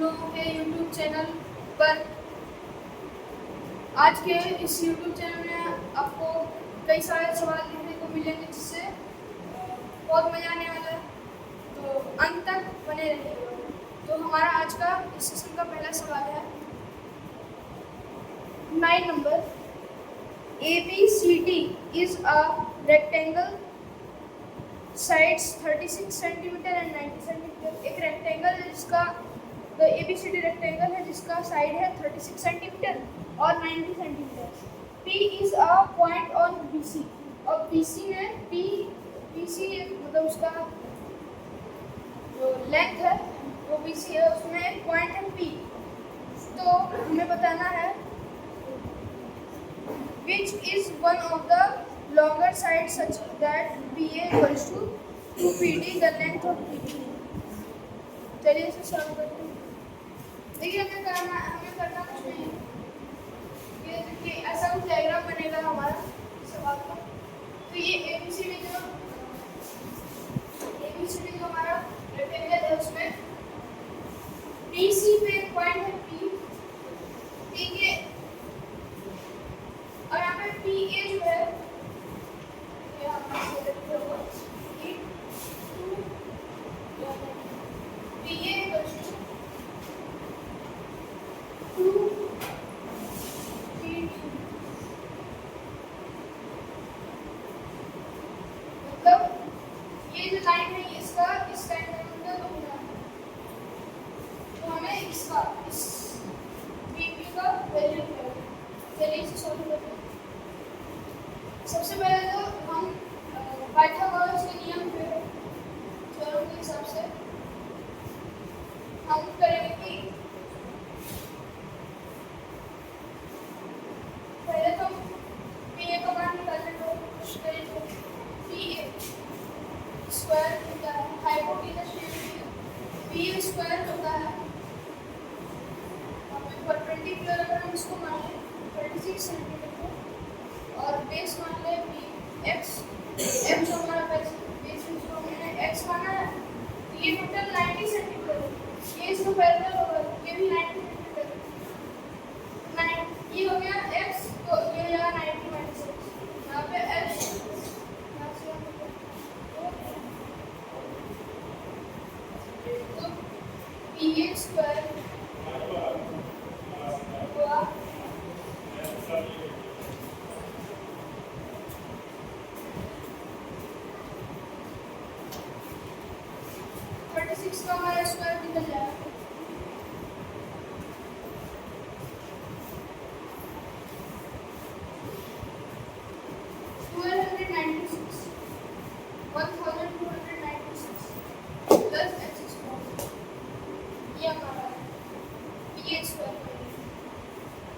लोगों के YouTube channel पर। आज के इस YouTube चैनल में आपको कई सारे सवाल देखने को मिलेंगे जिससे बहुत मज़ा आने वाला है, तो अंत तक बने रहिए। तो हमारा आज का इस सेशन का पहला सवाल है 9 number. ABCD is a rectangle, sides 36 centimetre and 90 centimetre. एक रेक्टेंगल है जिसका ABCD रेक्टेंगल है जिसका साइड है 36 सेंटीमीटर और 90 centimetre. P is a point on BC, और BC में BC मतलब उसका जो लेंथ है वो BC है, उसमें एक पॉइंट है P। तो हमें बताना है which is one of the longer sides such that BA equals to 2PD, the length of BD। चलिए इसे सॉल्व करते हैं। देखिए हमें करना कुछ नहीं है, ये देखिए ऐसा कुछ डायग्राम बनेगा हमारा सवाल का। तो ये ABCD जो हमारा रेक्टेंगल है उसमें BC पे एक पॉइंट है P, ठीक है, और यहाँ पे PA जो है ये हमारा लिखा हुआ है PA equals to 2PD। मतलब ये जो लाइन है इसका इस लाइन का मतलब होना है, तो हमें इसका इस BP का वैल्यू निकालना है। चलिए इसे सॉल्व करते हैं। सबसे पहले तो हम पाइथागोरस के नियम पे चरों के हिसाब से हम करेंगे कि पहले तो PA का मान निकालने को कोशिश करें तो PA स्क्वायर होता है हाइपोटेनस PA स्क्वायर होता है परपेंडिकुलर, अगर हम इसको मान लें 36 सेंटीमीटर और बेस मान ले x जो हमारा बेस इसको हमने x माना है, तो ये टोटल 90 सेंटीमीटर है। ये इसको पैरेलल होगा, ये भी 90 सेंटीमीटर है। ये हो गया x, तो ये हो जाएगा 90 माइनस x। यहाँ पे x तो PA स्क्वायर हुआ 36 का हमारा स्क्वायर निकल जाएगा।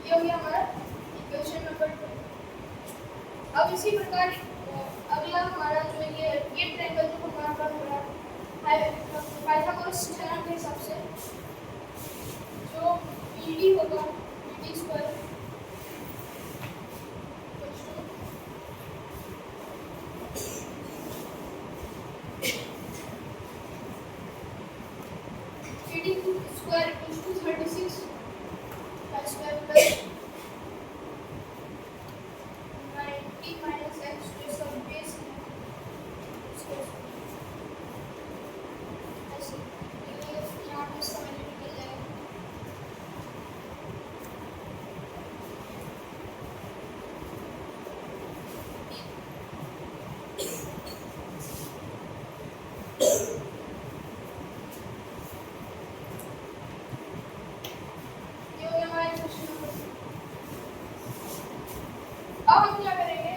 ये हो गया हमारा इक्वेशन नंबर 2। अब इसी प्रकार अगला हमारा जो ये ट्रायंगल जो हमारा बन रहा है पाइथागोरस थ्योरम के हिसाब से जो PD होगा PD square square equals to 36 का स्क्वायर प्लस 90 माइनस x जो इसका बेस है उसको ऐसे यहाँ पे इसका वैल्यू निकल जाएगा। अब हम क्या करेंगे,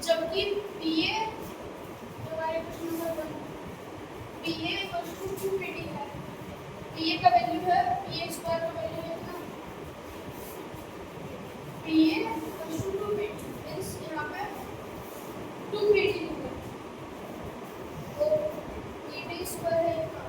जबकि PA जो हमारे question number 1 PA equals to 2PD है, PA का वैल्यू है PA स्क्वायर का वैल्यू है ना PA equals to 2PD, means यहाँ पे 2PD होगा, तो PD स्क्वायर है यहाँ।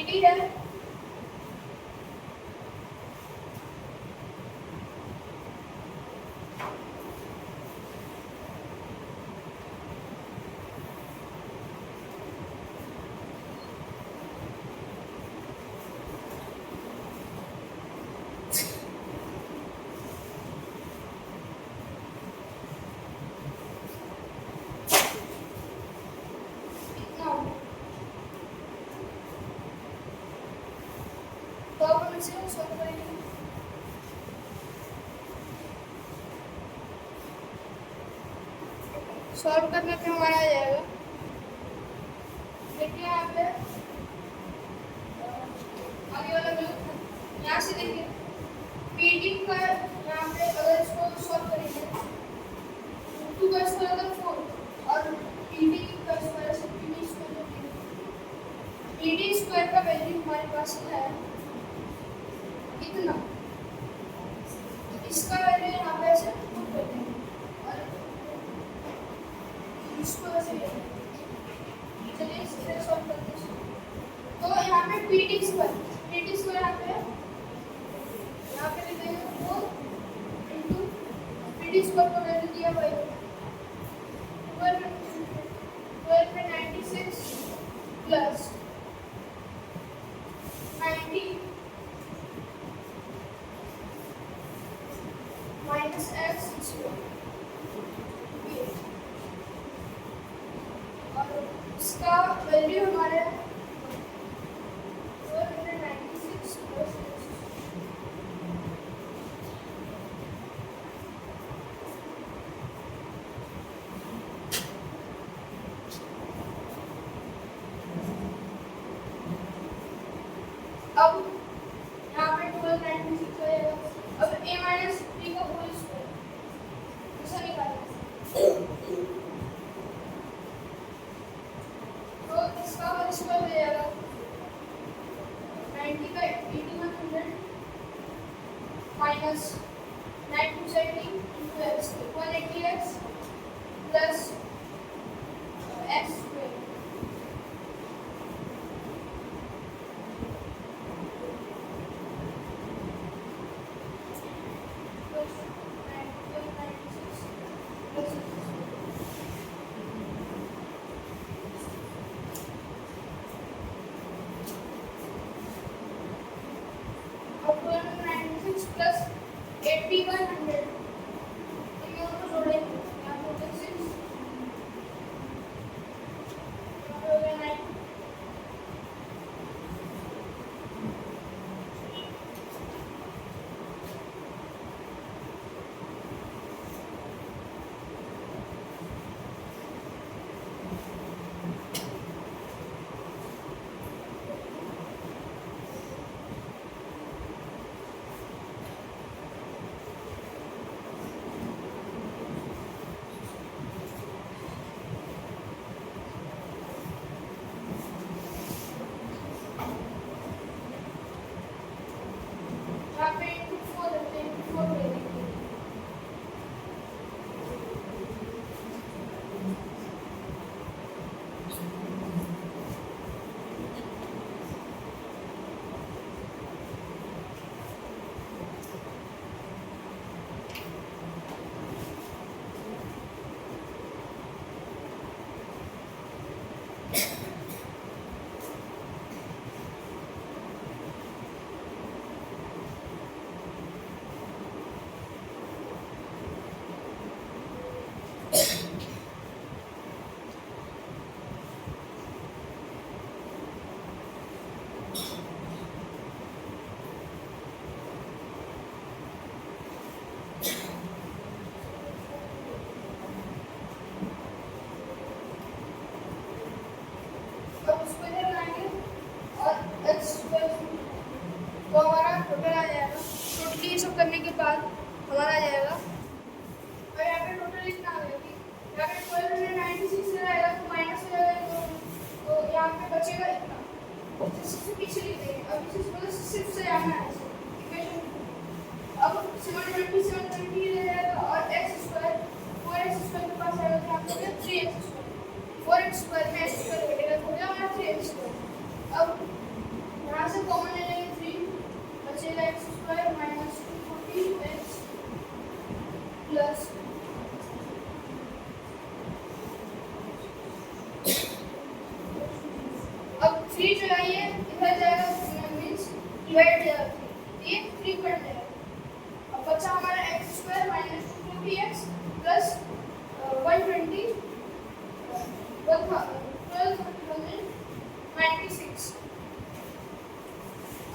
80 है, इतना हो। तो अब हम इसे सॉल्व करेंगे। सॉल्व करने पे हमारा आ जाएगा, देखिए यहाँ पे आगे वाला ग्रुप यहाँ से देखिए पीडी का यहाँ पे अगर इसको सॉल्व करेंगे 2 का स्क्वायर होगा 4 और पीडी का स्क्वायर से पीडी स्क्वायर पीडी स्क्वायर का वैल्यू हमारे पास है इतना, तो इसका वैल्यू यहाँ पे ऐसे पुट कर देंगे और इसको ऐसे चलिए इसे सॉल्व करते हैं। तो यहाँ पे पीडी स्क्वायर यहाँ पे लिख देंगे 4 इंटू पीडी स्क्वायर का वैल्यू दिया हुआ है 12 में 96 प्लस 90 माइनस एक्स स्क्वायर और इसका वैल्यू हमारे 1296 प्लस अब यहाँ पे 1296 हो जाएगा। अब a माइनस b का होल स्क्वायर ऐसा निकालेंगे तो इसका होल स्क्वायर हो जाएगा 90 का 8100 minus 970 into x 180x plus x square अब 96 प्लस 8100 इन दोनों को जोड़ेंगे यहाँ पे होगा 6 यहाँ पे हो गया 9 यहाँ पे into 4 रखते हैं 4 ले लेंगे अब उसको इधर लाएंगे और x स्क्वायर तो हमारा टोटल आ जाएगा। टोटली ये सब करने के बाद हमारा आ जाएगा और यहाँ पे टोटल इतना आ गया कि यहाँ पे 1296 रहेगा तो माइनस हो जाएगा तो यहाँ पे बचेगा इतना, इससे पीछे लिख देंगे। अब इसे मतलब सिर्फ से आना है इक्वेशन। अब 720 रह जाएगा और x स्क्वायर 4x स्क्वायर के पास आएगा तो यहाँ पे हो गया 3x स्क्वायर 4x स्क्वायर में x स्क्वायर घटेगा तो हो गया हमारा 3x स्क्वायर। अब 3 जो है ये इधर जाएगा, मीन्स डिवाइड जाएगा, ये 3 कट जाएगा। अब बचा हमारा x² माइनस 2x प्लस 120 1296।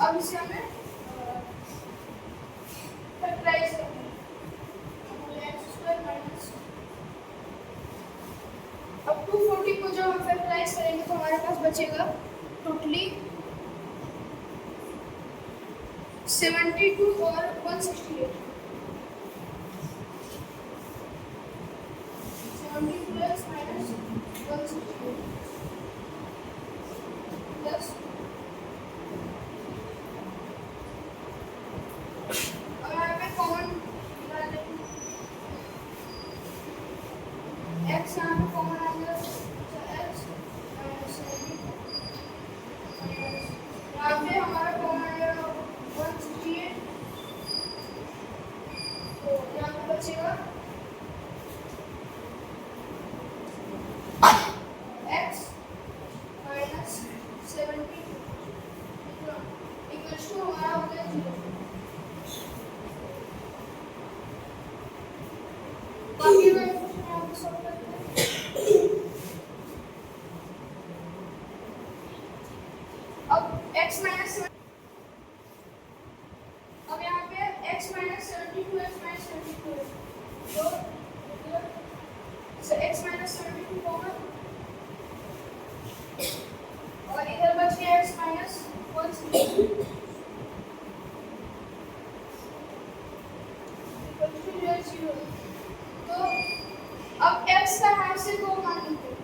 अब इसे हमें फैक्टराइज करना है। x² माइनस, अब 240 को जब हम फैक्टराइज करेंगे तो हमारे पास बचेगा टोटली 72 और 168। 70 प्लस माइनस 168 प्लस, अब यहाँ पे कॉमन निकाल देंगे, x यहाँ पे कॉमन आ गया, x माइनस 70 यहाँ पे हमारा कॉमन आ गया 168, तो यहाँ पे बचेगा x माइनस 70 इक्वल्स टू हमारा हो गया 0। बाकी का इक्वेशन यहाँ पे सॉल्व करते हैं। अब x माइनस, अब यहाँ पे x माइनस 72 x माइनस 72 है, तो x माइनस 72 कॉमन और इधर बच गया x माइनस 160 0। तो अब x का यहाँ से 2 मान निकलेगा,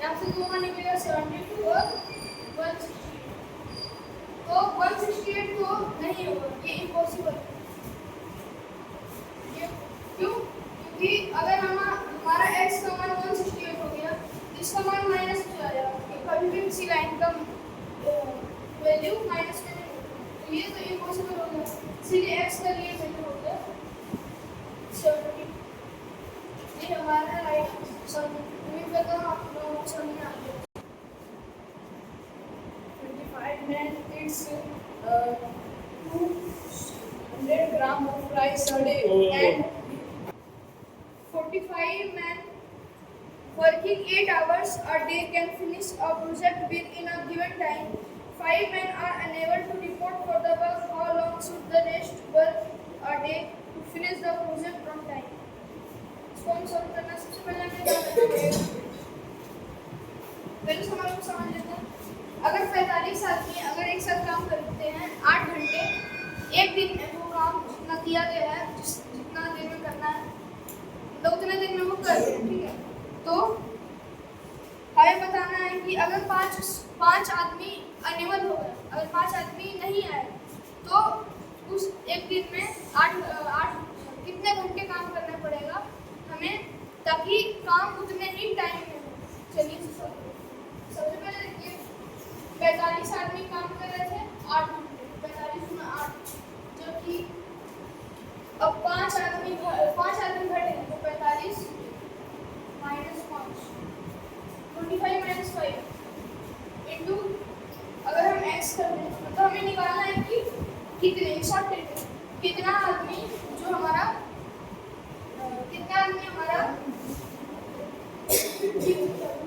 यहाँ से 2 मान निकलेगा 72 और 168, तो 168 तो नहीं होगा, ये इम्पॉसिबल है। क्यों? क्योंकि अगर हमारा x का मान 168 हो गया, इसका मान माइनस में आ जाएगा, कभी भी किसी लाइन का वैल्यू माइनस में नहीं होगा, तो ये तो इम्पॉसिबल हो गया, इसलिए x का लिए वैल्यू हो गया 70। ये हमारा राइट आंसर। उम्मीद करता हूँ आप लोगों को समझ में आ गया। 25 men eats 200 grams of rice a day, and 45 men working 8 hours a day can finish a project within a given time. 5 men are unable to report for the work. How long should the rest work a day to finish the project on time? इसको हम solve करना, सबसे पहले हमें क्या करना पड़ेगा, पहले सवाल को समझ लेते हैं। अगर 45 आदमी अगर एक साथ काम करते हैं 8 घंटे, एक दिन में वो काम जितना दिया गया है, जितना दिन में करना है, तो उतने दिन में वो कर रहे हैं, ठीक है। तो हमें बताना है कि अगर पाँच आदमी अनेबल हो गए, अगर 5 आदमी नहीं आए, तो उस एक दिन में 8 कितने घंटे काम करना पड़ेगा हमें, ताकि काम उतने ही टाइम में हो। चलिए सबसे पहले देखिए, 45 आदमी काम कर रहे थे 8 घंटे, 45 में 8, जबकि अब 5 आदमी घटे हैं, तो 45 माइनस 5, 25 माइनस 5 इंटू, अगर हम x कर दें तो हमें निकालना है कि कितने शॉर्टेज, कितना आदमी हमारा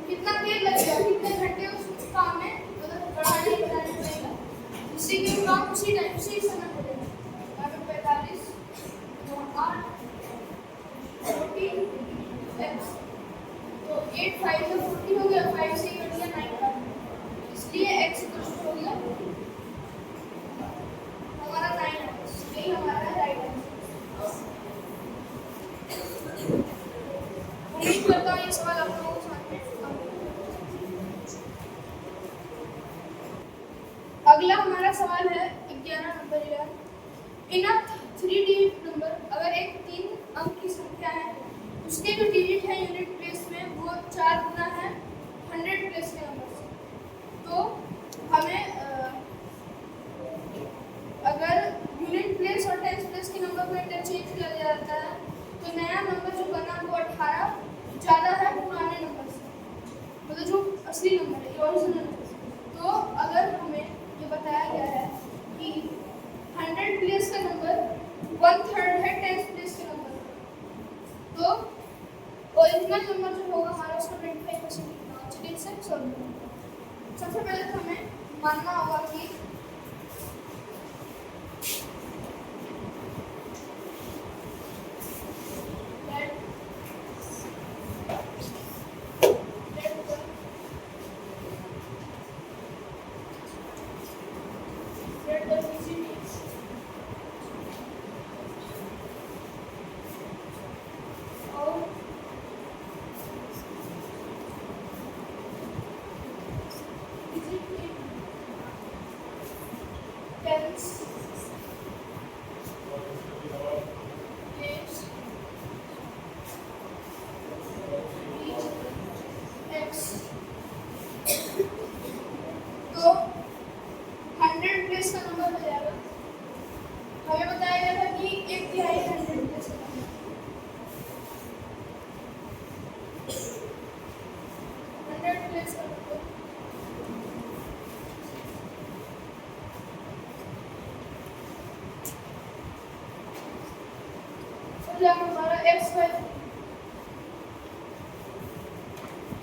कितना देर लगेगा, कितने घंटे उस काम में मतलब बढ़ाने पड़ेगा, जिससे कि वो काम उसी समय करेगा। यहाँ पे 45 8 14 x, तो 8 5 से 40 हो गया, 5 से कट गया 9, इसलिए x हो गया हमारा 9, यही हमारा राइट आंसर। उम्मीद करता हूँ ये सवाल आप लोगों को समझ में आया। अगला हमारा सवाल है 11 नंबर का। इन अ 3 डिजिट नंबर, अगर एक 3 अंक की संख्या है, उसके जो डिजिट है यूनिट प्लेस में वो 4 गुना है 100 प्लेस के नंबर से, तो हमें अगर यूनिट प्लेस और टेंस प्लेस के नंबर को इंटरचेंज किया जाता है, तो नया नंबर जो बना वो 18 ज़्यादा है पुराने नंबर से, मतलब असली नंबर है, ये ओरिजिनल नंबर। तो अगर हमें ये बताया गया है कि 100 प्लेस का नंबर 1/3 है 10 प्लेस के नंबर का, तो ओरिजिनल नंबर जो होगा हमारा उसका 25% कितना। चलिए इसे सॉल्व करें। सबसे पहले तो हमें मानना होगा कि हमारा x है।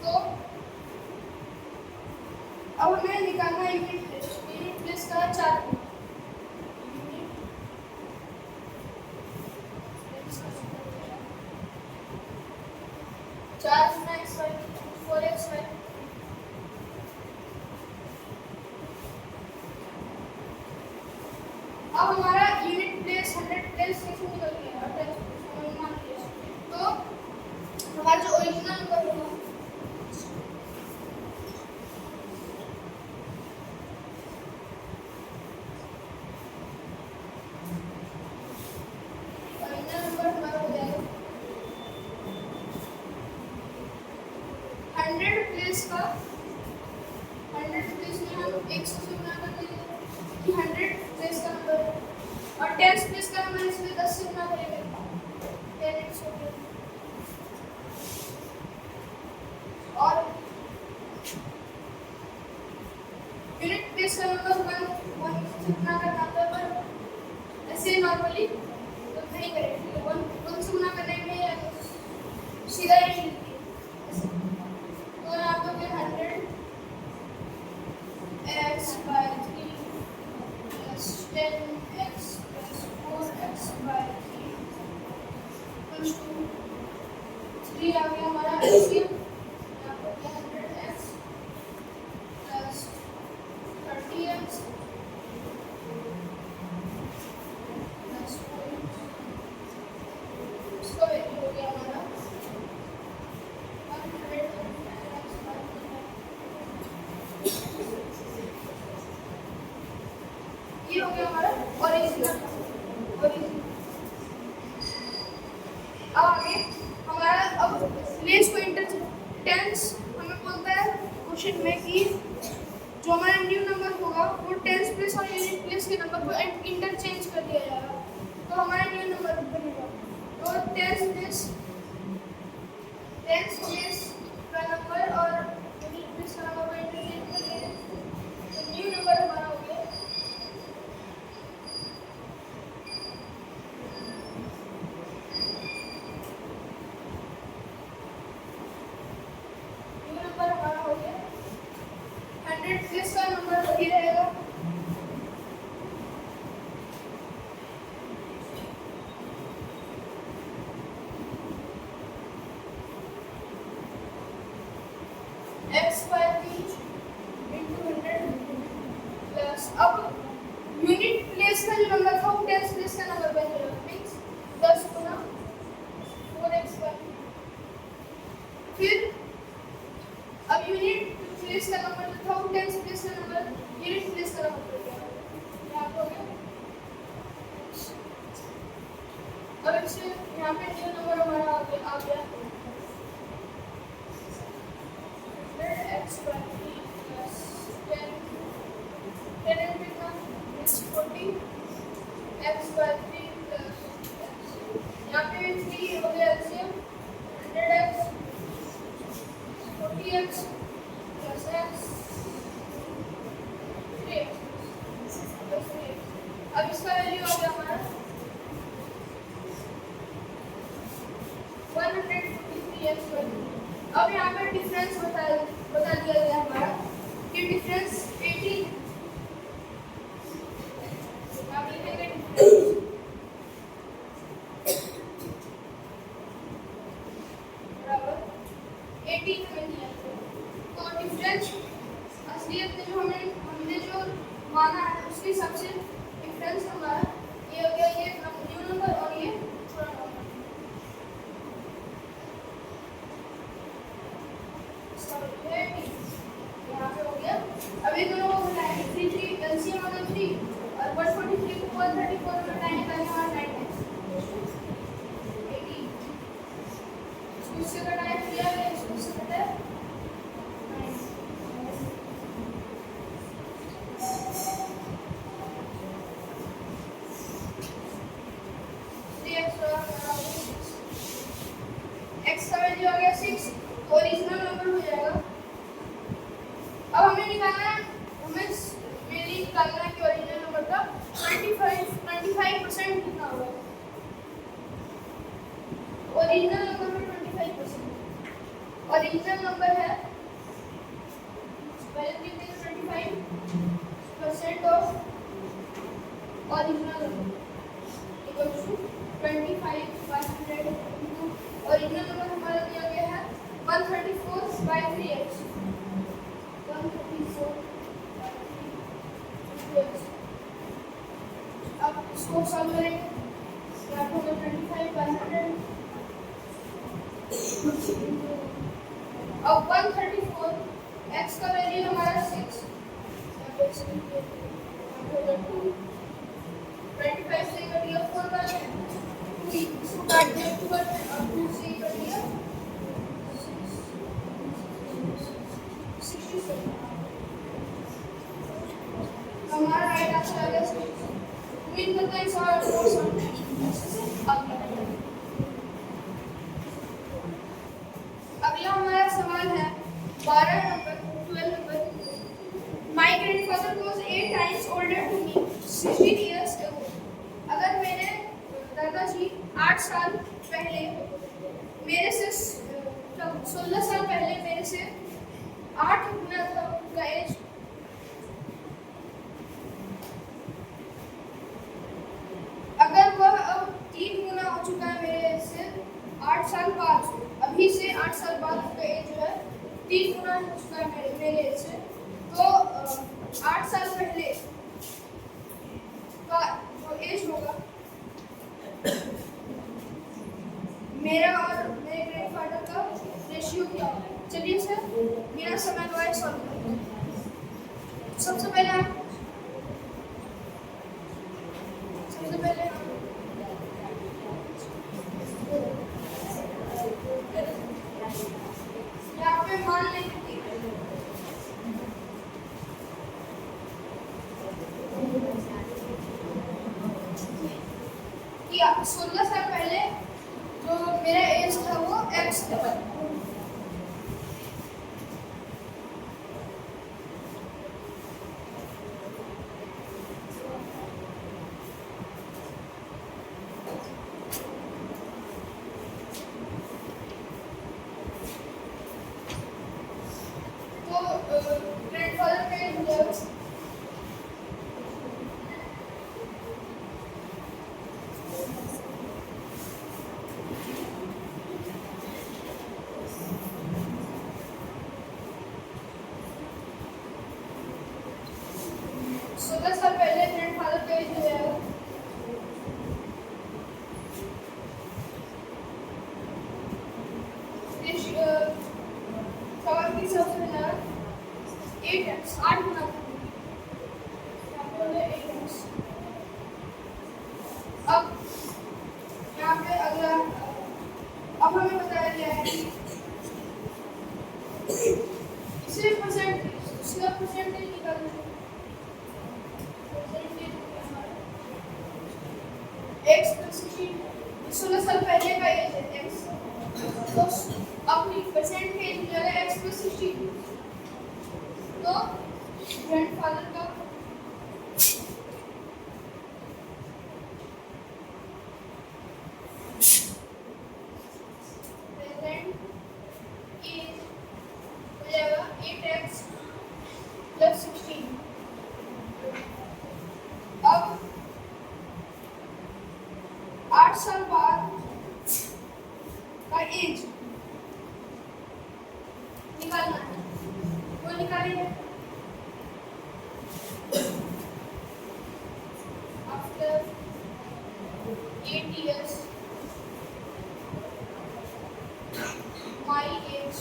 तो अब हमें निकालना है यूनिट प्लेस का 4 अब हमारा यूनिट प्लेस 100 प्लेस निकल गया, तो हमारा जो ओरिजिनल नंबर होगा प्लेस का 100 प्लेस में हम 100 से गुना कर देंगे कि 100 प्लेस का नंबर है, और 10 प्लेस का नंबर इसलिए 10 से गुना करेंगे 10x हो गया। और यूनिट प्लेस का नंबर 1 से गुना करना था, पर ऐसे नॉर्मली तो नहीं करेंगे, 1 से गुना करने में सीधा ही आ गया हमारा एलसीएम। यहाँ पर 100x प्लस 30x प्लस 4, इसका वैल्यू हो गया हमारा 100x। ये हो गया हमारा ओरिजिनल। आगे हमारा अब प्लेस को टेंस हमें बोलता है क्वेश्चन में कि जो हमारा न्यू नंबर होगा वो टेंस प्लेस और यूनिट प्लेस के नंबर को इंटरचेंज कर दिया जाएगा, तो हमारा न्यू नंबर बनेगा। तो टेंस प्लेस का नंबर और यूनिट प्लेस का नंबर को इंटरचेंज कर देंगे, तो न्यू नंबर हमारा हो गया प्लेस का नंबर वही रहेगा। x/3 into 100 प्लस अब यूनिट प्लेस का जो नंबर था वो टेंस प्लेस का नंबर बन जाएगा, मींस 10 गुना 4x/। फिर अब यूनिट प्लेस का नंबर जो था वो टेंस प्लेस का नंबर यूनिट प्लेस का नंबर हो गया, यहाँ पे हो गया। अब इससे यहाँ पे न्यू नंबर हमारा आ गया x/3 प्लस 10 into कितना 40 x/3 प्लस यहाँ पे 3 हो गया एलसीएम 100x 40x प्लस अब इसका वैल्यू आ गया हमारा 143x वैल्यू। अब यहाँ पे डिफरेंस बता दिया गया हमारा कि डिफरेंस 18 आप लिखेंगे बराबर 18 हमें दिया। तो डिफरेंस असलियत में जो हमने जो माना है उसके हिसाब से डिफरेंस हमारा ये हो गया, ये न्यू नंबर और ये छोटा नंबर। यहाँ पे हो गया। अभी दोनों को घटाएंगे 3 एलसीएम होगा 3 और 143 को 134 में घटाएंगे ताकि हमारा 9 है 80। इसको इससे घटाया किया है, इसको इससे घटाया 3x x का वैल्यू आ गया 6, तो ओरिजिनल नंबर हो जाएगा। अब हमें निकालना है, मेरी निकालना है कि ओरिजिनल नंबर का 25% कितना होगा। ओरिजिनल नंबर में 25%। ओरिजिनल नंबर है पहले लिख देंगे 25% of original number equals to 25/100 into original number हमारा दिया गया है 134/3x 134/3x। अब इसको सॉल्व करेंगे, यहाँ पे होगा 25/100। अब 134 x का वैल्यू हमारा 6, यहाँ पे 2 25 से कट गया 4 का 2, इसको काट दिया 2 और 2 से कट गया 67। हमारा राइट आंसर आ गया 67। उम्मीद करते हैं सवाल को समझ अगला हमारा सवाल है 12 number. My grandfather was 8 times older to me 16 years ago. अगर मेरे दादाजी 8 साल पहले मेरे से 16 साल पहले मेरे से 8 गुना था उनका एज, अगर वह अब 3 गुना हो चुका है मेरे से 8 साल बाद, अभी से 8 साल बाद उनका एज जो है 3 गुना हो चुका है मेरे एज से, तो 8 साल पहले का जो एज होगा मेरा और मेरे ग्रैंडफादर का रेशियो क्या होगा। चलिए सर बिना समय गवाए सॉल्व करते हैं। सबसे पहले हम यहाँ पे मान लेंगे कि 16 साल पहले जो मेरा एज था वो x था। ग्रैंडफादर का एज हो जाएगा सवाल की सबसे ज़्यादा 8x 8 गुना यहाँ पे 8x। अब यहाँ पे अगला अब हमें बताया गया है कि इसे परसेंटेज निकालना है। x + 16 साल पहले का एज है x, तो अपनी परसेंटेज हो जाएगा x + 16। तो ग्रैंडफादर का प्रेजेंट एज हो जाएगा 8x + 16। अब 8 साल बाद का एज निकालना है, वो निकालेंगे। After 8 years my age,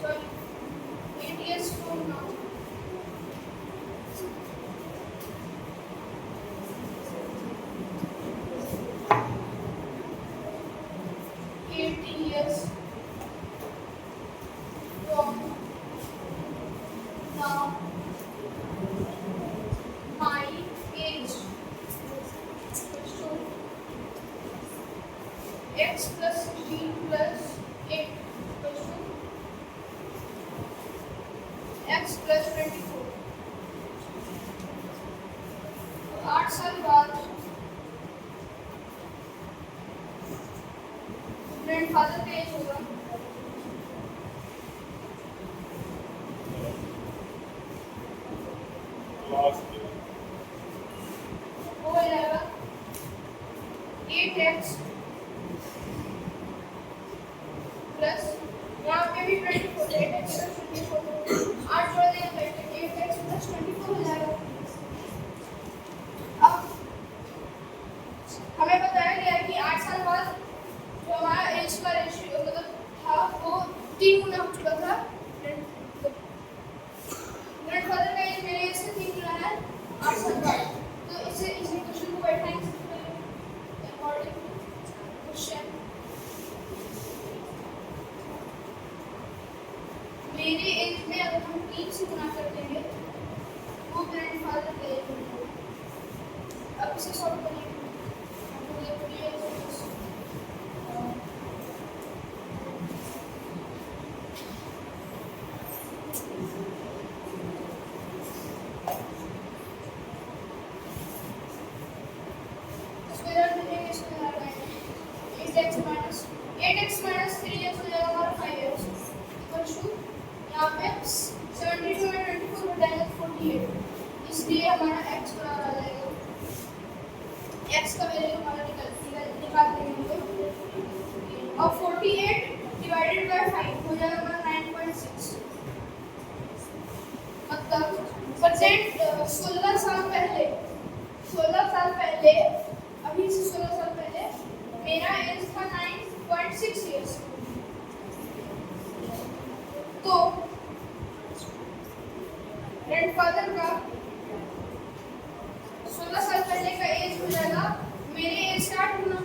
sorry, 8 years from now, years from now my age equals to x plus 16 plus 8 equals to x plus 24। 8 साल बाद ग्रैंडफादर का एज होगा वो हो जाएगा 8x प्लस यहाँ पे भी 24, 8x प्लस 24, 8 जोड़ देंगे तो 8x प्लस 24 हो जाएगा। अब हमें बताया गया है कि 8 साल बाद जो हमारा एज का रेशियो मतलब था वो 3 गुना हो चुका था। ग्रैंडफादर का एज मेरे एज से 3 गुना है 8 साल बाद। तो इसे इस इक्वेशन को बैठाएंगे सबसे पहले अकॉर्डिंग टू क्वेश्चन। मेरे एज में अगर हम 3 से गुना कर देंगे वो ग्रैंडफादर का एज होगा। अब इसे सॉल्व करेंगे। एट एक्स माइनस 3x हो जाएगा हमारा 5x इक्वल्स टू यहाँ पे 72 में 24 हो जाएगा 48, इसलिए हमारा x बराबर आ जाएगा x का वैल्यू हमारा निकाल देंगे और 48 डिवाइडेड बाय 5 हो जाएगा हमारा 9.6। मतलब प्रेजेंट 16 साल पहले अभी से 16 साल पहले मेरा एज था 9.6 years। तो ग्रैंडफादर का 16 साल पहले का एज हो जाएगा मेरे एज से 8 गुना,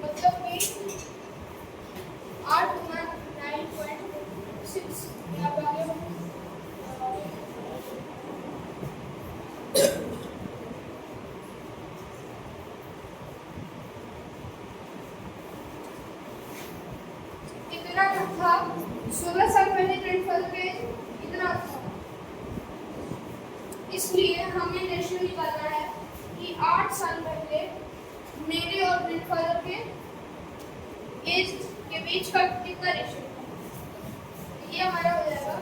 मतलब कि 8 गुना 9.6। यहाँ पे आगे इतना था 16 साल पहले ग्रैंडफादर के इतना था, इसलिए हमें रेशियो निकालना है कि 8 साल पहले मेरे और ग्रैंडफादर के एज के बीच का कितना रेशियो था। ये हमारा हो जाएगा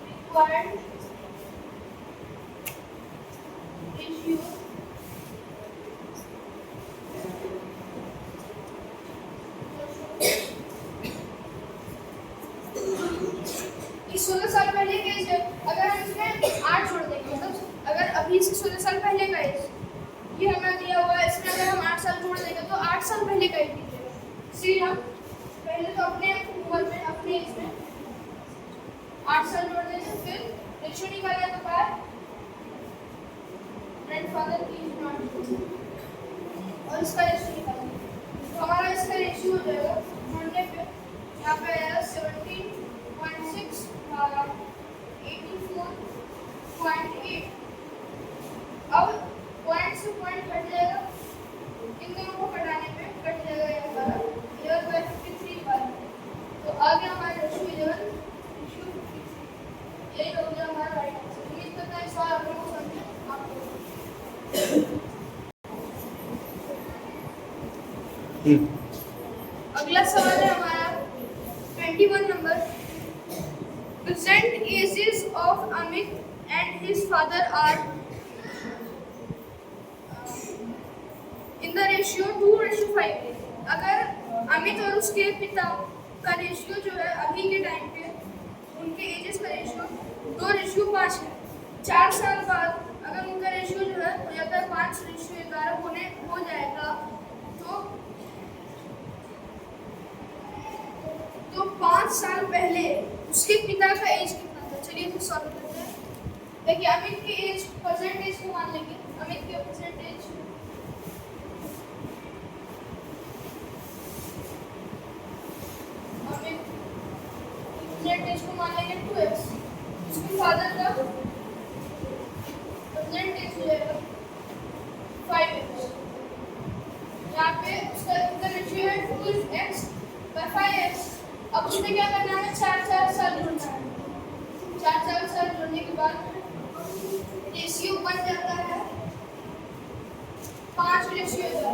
रिक्वायर्ड रेशियो इस 16 साल पहले का एज है। अगर हम इसमें 8 जोड़ देंगे मतलब अगर अभी से 16 साल पहले का एज ये हमें दिया हुआ है, इसमें अगर हम 8 साल जोड़ देंगे तो 8 साल पहले का एज दीजिएगा। इसलिए हम पहले तो अपने उम्र में अपने एज में 8 साल जोड़ देंगे, फिर रेशियो निकालेंगे तो क्या ग्रैंडफादर की और इसका रेशियो निकालेंगे तो हमारा इसका रेशियो हो जाएगा जोड़ने पे यहाँ पे आएगा 17.6 भागा 84.8। अब पॉइंट से पॉइंट कट जाएगा, इन दोनों को कटाने पे कट जाएगा ये हमारा 11/50 अगला सवाल है हमारा 21 number. Present ages of Amit and his father are in the ratio 2:5। अगर अमित और उसके पिता का रेशियो जो है अभी के टाइम पे उनके एजेस का रेशियो 2:5 है। 4 साल बाद अगर उनका रेशियो जो है हो जाता है 5:11 हो जाएगा तो 5 साल पहले उसके पिता का एज कितना था? चलिए इसे सॉल्व करते हैं। देखिए अमित की एज परसेंटेज को मान लेंगे। अमित के परसेंटेज को मान लेंगे 2x। उसके फादर का परसेंटेज हो जाएगा 5x। यहाँ पे उसका रेशियो है 2x/5x। अब उसमें क्या करना है? 4 साल जोड़ना है। 4 साल जोड़ने के बाद रेशियो बन जाता है 5:11।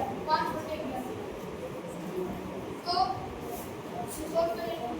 तो सॉल्व करेंगे।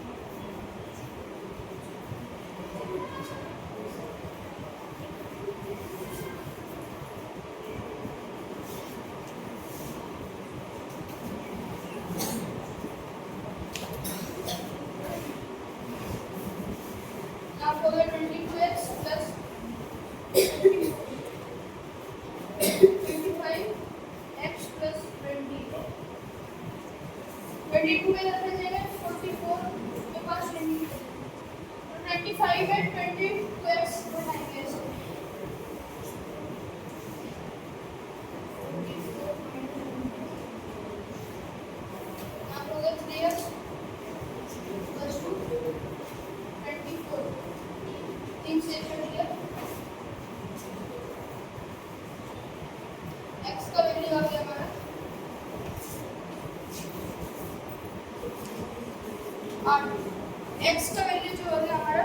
x का वैल्यू जो हो गया हमारा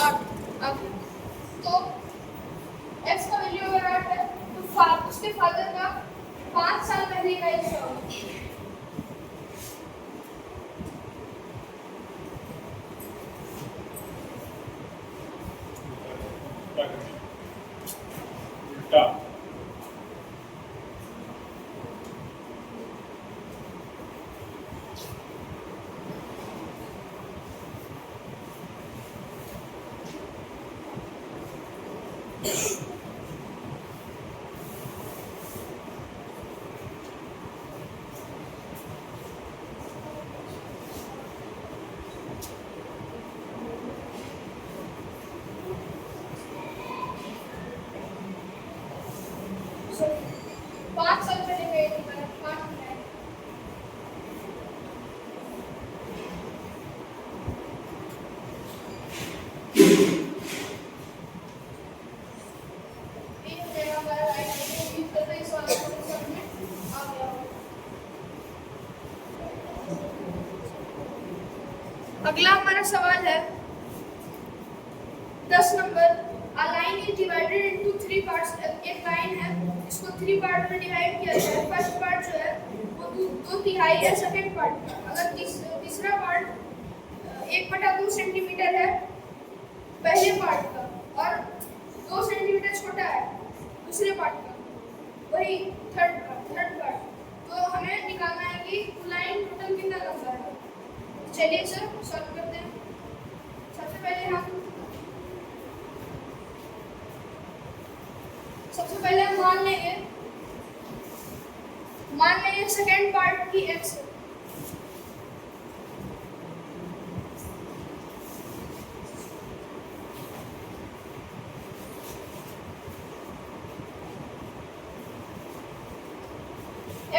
8। तो x का वैल्यू अगर 8 है तो उसके फादर का 5 साल पहले का एज होगा। अगला हमारा सवाल है 10 number. A line is divided into 3 parts। एक लाइन है इसको 3 पार्ट में डिवाइड किया गया है। फर्स्ट पार्ट जो है वो 2/3 है सेकंड पार्ट का। अगर तीसरा पार्ट 1/2 सेंटीमीटर है पहले पार्ट का और 2 सेंटीमीटर छोटा है दूसरे पार्ट का, वही थर्ड पार्ट। तो हमें निकालना है कि लाइन टोटल कितना लंबा है। चलिए सर सॉल्व करते हैं। सबसे पहले हम मान लेंगे सेकेंड पार्ट की x है।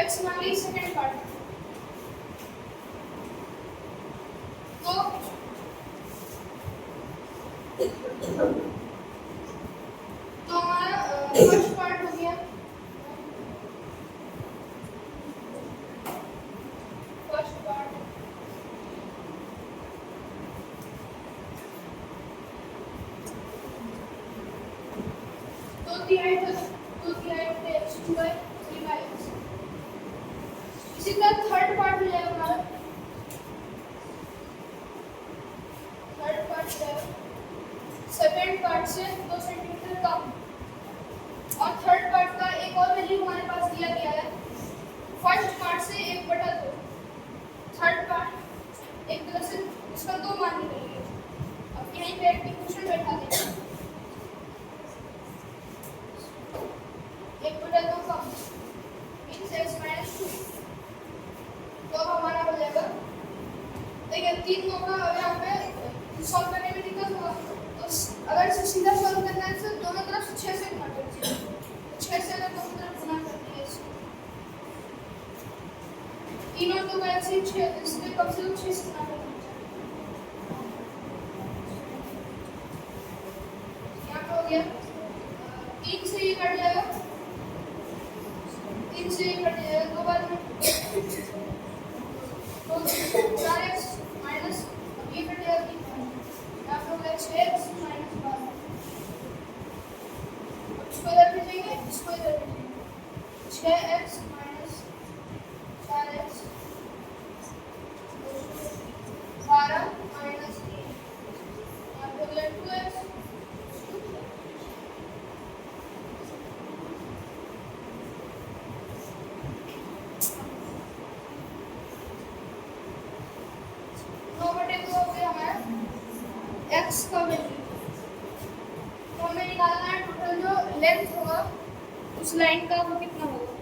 x मान ली सेकेंड पार्ट। तो हमारा फर्स्ट पार्ट हो गया। फर्स्ट पार्ट दो तिहाई होते x2 3x। इसी तरह थर्ड पार्ट हो जाएगा हमारा, थर्ड पार्ट जाएगा सेकेंड पार्ट से 2 सेंटीमीटर कम। और थर्ड पार्ट का एक और वैल्यू हमारे पास दिया गया है, फर्स्ट पार्ट से 1/2। थर्ड पार्ट एक तरह से इसका 2 मान निकलेंगे। अब यहीं पे एक इक्वेशन बैठा देंगे, 1/2 कम मीन्स x - 2। तो अब हमारा हो जाएगा, देखिए 3 का यहाँ पे सॉल्व करने में दिक्कत होगा, तो अगर इसे सीधा सॉल्व करना है तो दोनों तरफ 6 से गुणा कर दीजिए। 6 से अगर दोनों तरफ गुणा कर दिए, 3 और 2 का 6, इसलिए कम से कम 6 से गुणा करना चाहिए। यहाँ पे हो गया 3 से ये कट जाएगा, 3 से ये कट जाएगा, 2 बार में 4x माइनस, अब ये कट जाएगा 3, यहाँ पे हो गया 6x माइनस 12। अब इसको इधर भेजेंगे, इसको इधर भेजेंगे, 6x माइनस 4x 12 माइनस 3, यहाँ पे हो गया 2x। x का वैल्यू तो हमें निकालना है, टोटल जो लेंथ होगा उस लाइन का वो कितना होगा।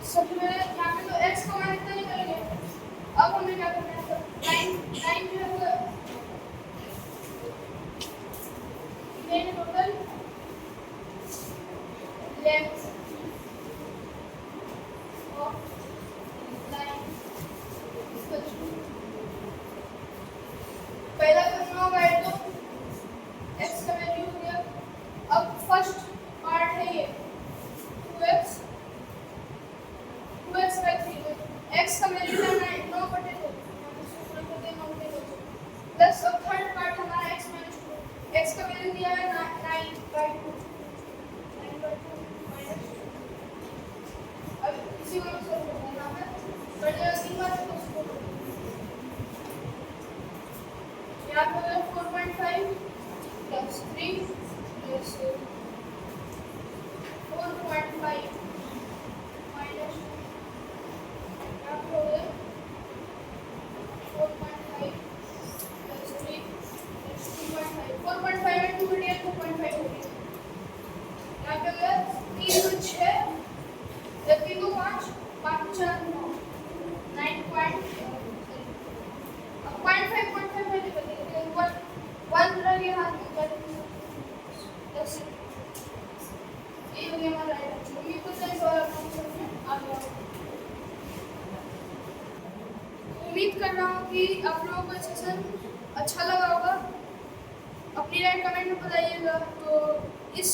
सबसे पहले यहाँ पे तो x का मान इतना निकल गया। अब हमें क्या करना है, लाइन जो है वो टोटल लेंथ ऑफ लाइन, पहला करना होगा तो x का वैल्यू हो गया। अब फर्स्ट पार्ट है ये 2x by 3, x का वैल्यू है 9/2 प्लस। अब थर्ड पार्ट हमारा x - 2, x का वैल्यू दिया है 9/2 माइनस। अब इसी को सॉल्व करना है, बढ़ जाएगा 3 बार तो इसको यहाँ पे 4.5 प्लस 3 प्लस 4.5 माइनस, यहाँ पे हो गया 4.5 प्लस 3 प्लस 2.5, 4.5 में 2 घटिया 2.5 हो गया। यहाँ पे हो गया 3 और 6, 3 को 5, 5 4 9, 9.5। अब 0.5 में निकल गया, 1 रह गया हाथ में, 10। ये हो गया हमारा राइट आंसर। उम्मीद करते हैं सवाल आपको समझ में आ गया। उम्मीद कर रहा हूँ कि आप लोगों को सेशन अच्छा लगा होगा। अपनी राय कमेंट में बताइएगा। तो इस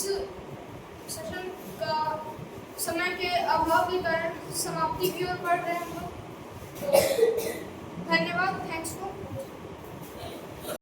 सेशन का समय के अभाव के कारण समाप्ति की ओर बढ़ रहे हैं हम लोग। तो धन्यवाद, थैंक्स फॉर